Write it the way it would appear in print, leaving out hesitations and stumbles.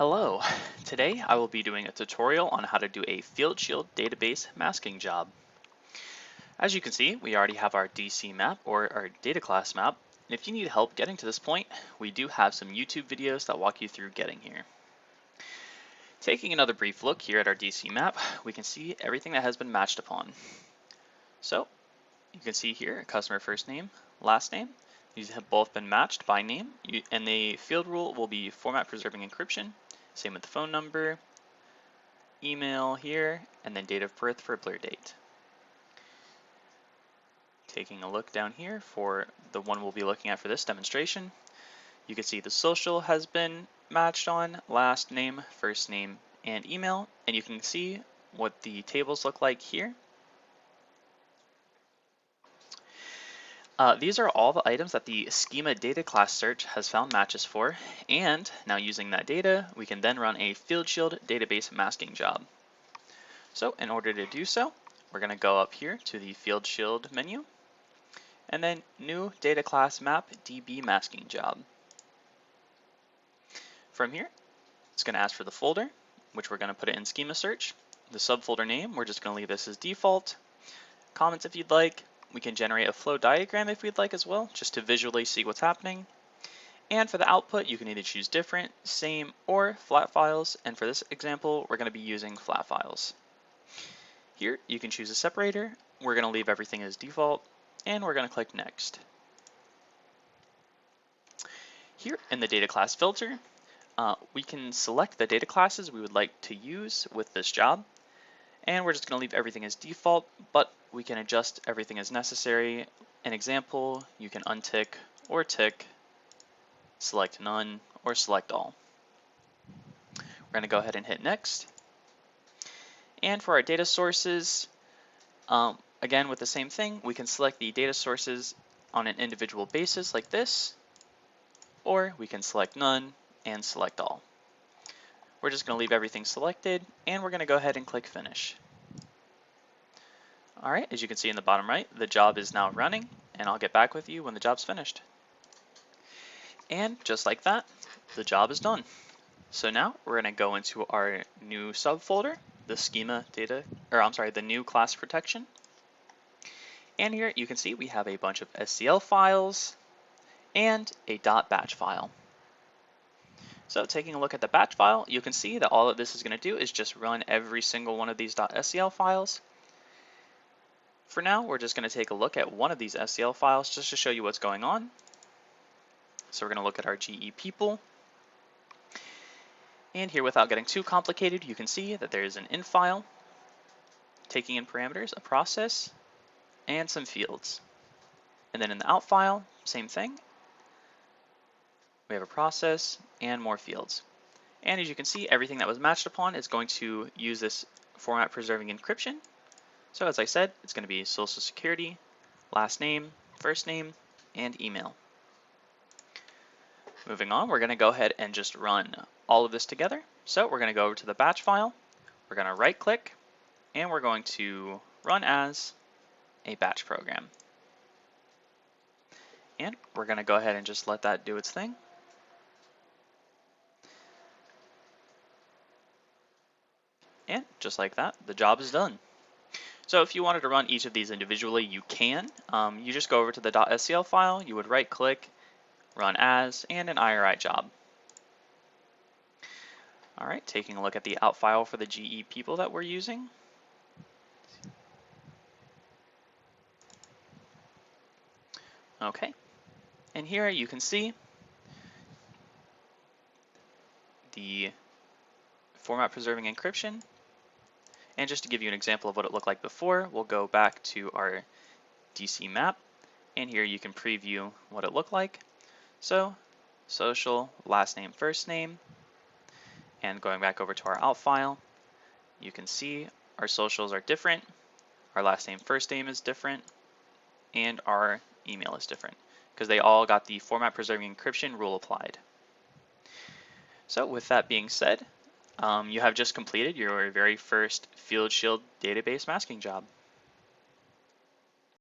Hello, today I will be doing a tutorial on how to do a FieldShield database masking job. As you can see, we already have our DC map or our data class map. And if you need help getting to this point, we do have some YouTube videos that walk you through getting here. Taking another brief look here at our DC map, we can see everything that has been matched upon. So you can see here customer first name, last name. These have both been matched by name, and the field rule will be format preserving encryption. Same with the phone number, email here, and then date of birth for blur date. Taking a look down here for the one we'll be looking at for this demonstration, you can see the social has been matched on, last name, first name, and email, and you can see what the tables look like here. These are all the items that the schema data class search has found matches for, and now using that data, we can then run a FieldShield database masking job. So in order to do so, we're going to go up here to the FieldShield menu, and then new data class map DB masking job. From here, it's going to ask for the folder, which we're going to put it in schema search. The subfolder name, we're just going to leave this as default. Comments if you'd like. We can generate a flow diagram if we'd like as well, just to visually see what's happening. And for the output, you can either choose different, same, or flat files. And for this example, we're going to be using flat files. Here, you can choose a separator. We're going to leave everything as default, and we're going to click Next. Here in the data class filter, we can select the data classes we would like to use with this job. And we're just going to leave everything as default, but we can adjust everything as necessary. An example, you can untick or tick, select none, or select all. We're going to go ahead and hit Next. And for our data sources, again with the same thing, we can select the data sources on an individual basis like this, or we can select none and select all. We're just going to leave everything selected, and we're going to go ahead and click Finish. Alright, as you can see in the bottom right, the job is now running, and I'll get back with you when the job's finished. And just like that, the job is done. So now we're going to go into our new subfolder, the schema data, the new class protection. And here you can see we have a bunch of SCL files and a .batch file. So taking a look at the batch file, you can see that all that this is going to do is just run every single one of these .scl files. For now, we're just going to take a look at one of these SCL files just to show you what's going on. So we're going to look at our GE people. And here, without getting too complicated, you can see that there is an in file, taking in parameters, a process, and some fields. And then in the out file, same thing. We have a process and more fields. And as you can see, everything that was matched upon is going to use this format preserving encryption. So as I said, it's going to be social security, last name, first name, and email. Moving on, we're going to go ahead and just run all of this together. So we're going to go over to the batch file, we're going to right click, and we're going to run as a batch program. And we're going to go ahead and just let that do its thing. And just like that, the job is done. So if you wanted to run each of these individually, you can. You just go over to the .scl file, you would right click, run as, and an IRI job. All right, taking a look at the out file for the GE people that we're using. Okay, and here you can see the format preserving encryption. And just to give you an example of what it looked like before, we'll go back to our DC map, and here you can preview what it looked like. So, social, last name, first name, and going back over to our out file, you can see our socials are different, our last name, first name is different, and our email is different, because they all got the format preserving encryption rule applied. So with that being said, you have just completed your very first FieldShield database masking job.